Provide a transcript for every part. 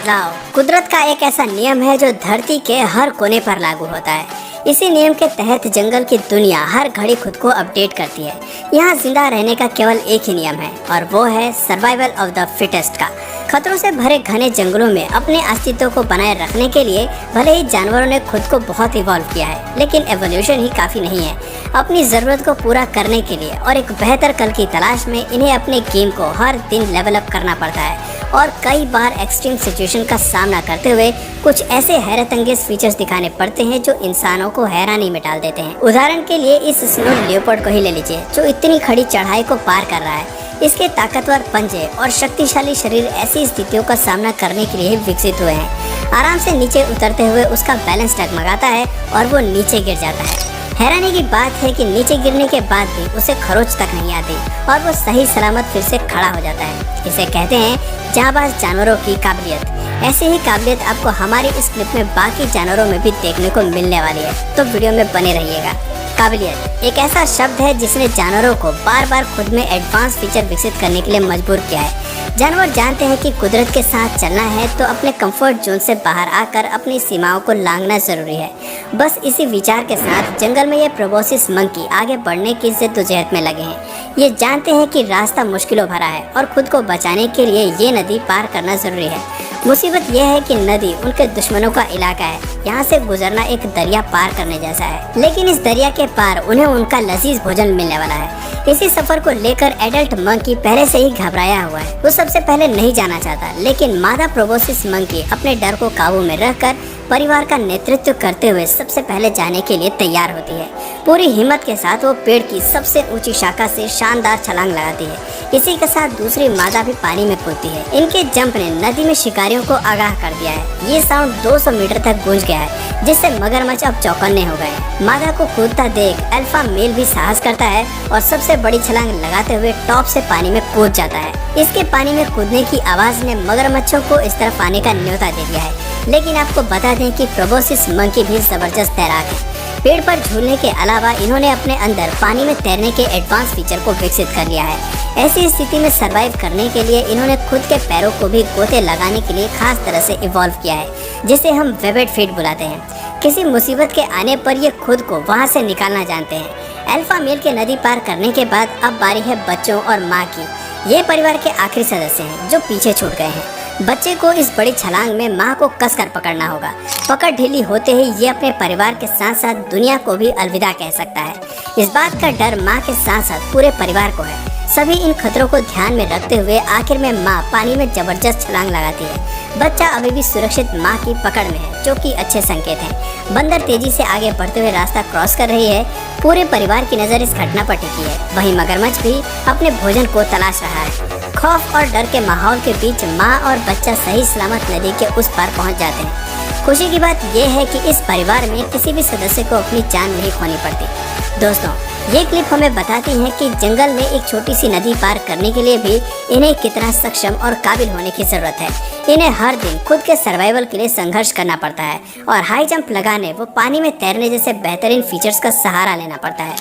बदलाव कुदरत का एक ऐसा नियम है जो धरती के हर कोने पर लागू होता है। इसी नियम के तहत जंगल की दुनिया हर घड़ी खुद को अपडेट करती है। यहाँ जिंदा रहने का केवल एक ही नियम है और वो है सर्वाइवल ऑफ द फिटेस्ट का। खतरों से भरे घने जंगलों में अपने अस्तित्व को बनाए रखने के लिए भले ही जानवरों ने खुद को बहुत इवॉल्व किया है, लेकिन एवोल्यूशन ही काफ़ी नहीं है। अपनी ज़रूरत को पूरा करने के लिए और एक बेहतर कल की तलाश में इन्हें अपने गेम को हर दिन लेवल अप करना पड़ता है और कई बार एक्सट्रीम सिचुएशन का सामना करते हुए कुछ ऐसे हैरत अंगेज फीचर्स दिखाने पड़ते हैं जो इंसानों को हैरानी में डाल देते हैं। उदाहरण के लिए इस स्नो लियोपार्ड को ही ले लीजिए, जो इतनी खड़ी चढ़ाई को पार कर रहा है। इसके ताकतवर पंजे और शक्तिशाली शरीर ऐसी स्थितियों का सामना करने के लिए विकसित हुए हैं। आराम से नीचे उतरते हुए उसका बैलेंस डगमगाता है और वो नीचे गिर जाता है। हैरानी की बात है कि नीचे गिरने के बाद भी उसे खरोच तक नहीं आती और वो सही सलामत फिर से खड़ा हो जाता है। इसे कहते हैं जांबाज जानवरों की काबिलियत। ऐसी ही काबिलियत आपको हमारी इस क्लिप में बाकी जानवरों में भी देखने को मिलने वाली है, तो वीडियो में बने रहिएगा। काबिलियत एक ऐसा शब्द है जिसने जानवरों को बार बार खुद में एडवांस फीचर विकसित करने के लिए मजबूर किया है। जानवर जानते हैं कि कुदरत के साथ चलना है तो अपने कंफर्ट जोन से बाहर आकर अपनी सीमाओं को लांघना जरूरी है। बस इसी विचार के साथ जंगल में ये प्रोबोसिस मंकी आगे बढ़ने की जद्दोजहद में लगे हैं। ये जानते हैं कि रास्ता मुश्किलों भरा है और खुद को बचाने के लिए ये नदी पार करना जरूरी है। मुसीबत यह है कि नदी उनके दुश्मनों का इलाका है। यहाँ से गुजरना एक दरिया पार करने जैसा है, लेकिन इस दरिया के पार उन्हें उनका लजीज भोजन मिलने वाला है। इसी सफर को लेकर एडल्ट मंकी पहले से ही घबराया हुआ है। वो सबसे पहले नहीं जाना चाहता, लेकिन मादा प्रोबोसिस मंकी अपने डर को काबू में रखकर परिवार का नेतृत्व करते हुए सबसे पहले जाने के लिए तैयार होती है। पूरी हिम्मत के साथ वो पेड़ की सबसे ऊंची शाखा से शानदार छलांग लगाती है। इसी के साथ दूसरी मादा भी पानी में कूदती है। इनके जंप ने नदी में शिकारियों को आगाह कर दिया है। ये साउंड 200 मीटर तक गूंज गया है, जिससे मगरमच्छ अब चौकन्ने हो गए। मादा को कूदता देख अल्फा मेल भी साहस करता है और सबसे बड़ी छलांग लगाते हुए टॉप से पानी में कूद जाता है। इसके पानी में कूदने की आवाज ने मगरमच्छों को इस तरफ आने का न्योता दे दिया है। लेकिन आपको बता दें कि प्रोबोसिस मंकी भी जबरदस्त तैराक है। पेड़ पर झूलने के अलावा इन्होंने अपने अंदर पानी में तैरने के एडवांस फीचर को विकसित कर लिया है। ऐसी स्थिति में सरवाइव करने के लिए इन्होंने खुद के पैरों को भी गोते लगाने के लिए खास तरह से इवॉल्व किया है, जिसे हम वेबेड फीट बुलाते हैं। किसी मुसीबत के आने पर ये खुद को वहाँ से निकालना जानते हैं। अल्फा मेल के नदी पार करने के बाद अब बारी है बच्चों और माँ की। ये परिवार के आखिरी सदस्य हैं जो पीछे छूट गए हैं। बच्चे को इस बड़ी छलांग में माँ को कसकर पकड़ना होगा। पकड़ ढीली होते ही ये अपने परिवार के साथ साथ दुनिया को भी अलविदा कह सकता है। इस बात का डर माँ के साथ साथ पूरे परिवार को है। सभी इन खतरों को ध्यान में रखते हुए आखिर में माँ पानी में जबरदस्त छलांग लगाती है। बच्चा अभी भी सुरक्षित माँ की पकड़ में है, जो कि अच्छे संकेत हैं। बंदर तेजी से आगे बढ़ते हुए रास्ता क्रॉस कर रही है। पूरे परिवार की नज़र इस घटना पर टिकी है। वहीं मगरमच्छ भी अपने भोजन को तलाश रहा है। खौफ और डर के माहौल के बीच माँ और बच्चा सही सलामत नदी के उस पार पहुँच जाते हैं। खुशी की बात यह है कि इस परिवार में किसी भी सदस्य को अपनी जान नहीं खोनी पड़ती। दोस्तों, ये क्लिप हमें बताती है कि जंगल में एक छोटी सी नदी पार करने के लिए भी इन्हें कितना सक्षम और काबिल होने की जरूरत है। इन्हें हर दिन खुद के सर्वाइवल के लिए संघर्ष करना पड़ता है और हाई जंप लगाने व पानी में तैरने जैसे बेहतरीन फीचर्स का सहारा लेना पड़ता है।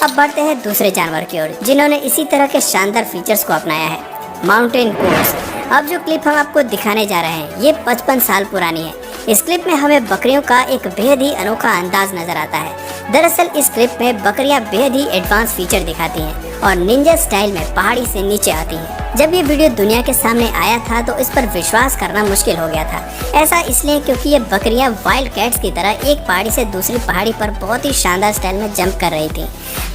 अब बढ़ते हैं दूसरे जानवर की ओर, जिन्होंने इसी तरह के शानदार फीचर्स को अपनाया है, माउंटेन गोट्स। अब जो क्लिप हम आपको दिखाने जा रहे हैं ये 55 साल पुरानी है। इस क्लिप में हमें बकरियों का एक बेहद ही अनोखा अंदाज नजर आता है। दरअसल इस क्लिप में बकरियां बेहद ही एडवांस फीचर दिखाती हैं और निंजा स्टाइल में पहाड़ी से नीचे आती हैं। जब ये वीडियो दुनिया के सामने आया था तो इस पर विश्वास करना मुश्किल हो गया था। ऐसा इसलिए क्योंकि ये बकरियां वाइल्ड कैट्स की तरह एक पहाड़ी से दूसरी पहाड़ी पर बहुत ही शानदार स्टाइल में जंप कर रही थी।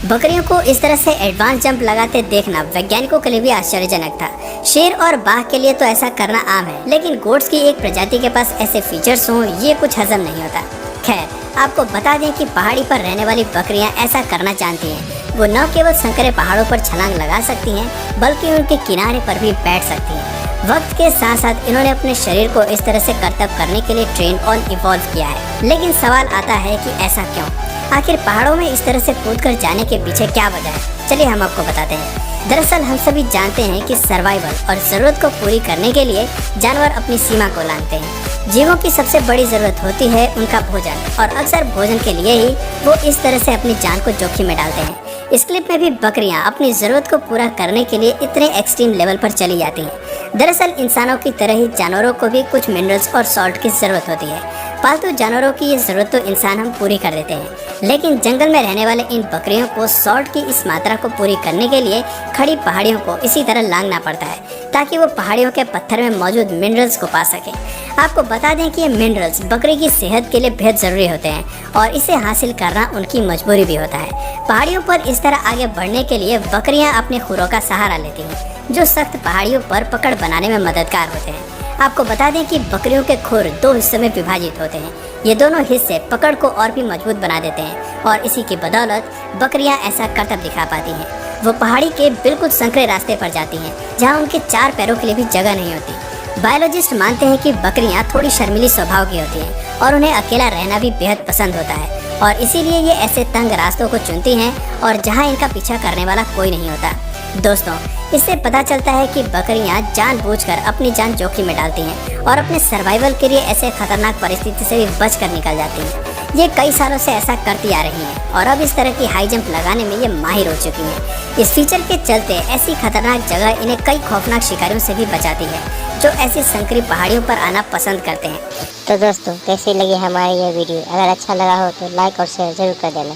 बकरियों को इस तरह से एडवांस जंप लगाते देखना वैज्ञानिकों के लिए भी आश्चर्यजनक था। शेर और बाघ के लिए तो ऐसा करना आम है, लेकिन गोट्स की एक प्रजाति के पास ऐसे फीचर्स हों ये कुछ हजम नहीं होता। खैर, आपको बता दें कि पहाड़ी पर रहने वाली बकरियां ऐसा करना जानती हैं। वो न केवल संकरे पहाड़ों पर छलांग लगा सकती हैं, बल्कि उनके किनारे पर भी बैठ सकती हैं। वक्त के साथ साथ इन्होंने अपने शरीर को इस तरह से करतब करने के लिए ट्रेन और इवॉल्व किया है। लेकिन सवाल आता है कि ऐसा क्यों? आखिर पहाड़ों में इस तरह से कूदकर जाने के पीछे क्या वजह है? चलिए हम आपको बताते हैं। दरअसल हम सभी जानते हैं कि सर्वाइवल और ज़रूरत को पूरी करने के लिए जानवर अपनी सीमा को लांघते हैं। जीवों की सबसे बड़ी ज़रूरत होती है उनका भोजन, और अक्सर भोजन के लिए ही वो इस तरह से अपनी जान को जोखिम में डालते हैं। इस क्लिप में भी बकरियां अपनी ज़रूरत को पूरा करने के लिए इतने एक्सट्रीम लेवल पर चली जाती हैं। दरअसल इंसानों की तरह ही जानवरों को भी कुछ मिनरल्स और सॉल्ट की ज़रूरत होती है। पालतू जानवरों की ये ज़रूरत तो इंसान हम पूरी कर देते हैं, लेकिन जंगल में रहने वाले इन बकरियों को सॉल्ट की इस मात्रा को पूरी करने के लिए खड़ी पहाड़ियों को इसी तरह लांघना पड़ता है ताकि वो पहाड़ियों के पत्थर में मौजूद मिनरल्स को पा सके। आपको बता दें कि ये मिनरल्स बकरी की सेहत के लिए बेहद ज़रूरी होते हैं और इसे हासिल करना उनकी मजबूरी भी होता है। पहाड़ियों पर इस तरह आगे बढ़ने के लिए बकरियां अपने खुरों का सहारा लेती हैं, जो सख्त पहाड़ियों पर पकड़ बनाने में मददगार होते हैं। आपको बता दें कि बकरियों के खुर 2 हिस्सों में विभाजित होते हैं। ये दोनों हिस्से पकड़ को और भी मजबूत बना देते हैं और इसी की बदौलत बकरियां ऐसा करतब दिखा पाती हैं। वो पहाड़ी के बिल्कुल संकरे रास्ते पर जाती हैं, जहां उनके 4 पैरों के लिए भी जगह नहीं होती। बायोलॉजिस्ट मानते हैं कि बकरियां थोड़ी शर्मीली स्वभाव की होती हैं और उन्हें अकेला रहना भी बेहद पसंद होता है और इसीलिए ये ऐसे तंग रास्तों को चुनती हैं और जहां इनका पीछा करने वाला कोई नहीं होता। दोस्तों, इससे पता चलता है कि बकरियां जानबूझकर अपनी जान जोखिम में डालती हैं और अपने सर्वाइवल के लिए ऐसे खतरनाक परिस्थिति से भी बचकर निकल जाती हैं। ये कई सालों से ऐसा करती आ रही हैं और अब इस तरह की हाई जंप लगाने में ये माहिर हो चुकी हैं। इस फीचर के चलते ऐसी खतरनाक जगह इन्हें कई खौफनाक शिकारियों से भी बचाती है, जो ऐसी संकरी पहाड़ियों पर आना पसंद करते हैं। तो दोस्तों, कैसी लगी हमारी ये वीडियो? अगर अच्छा लगा हो तो लाइक और शेयर जरूर कर देना।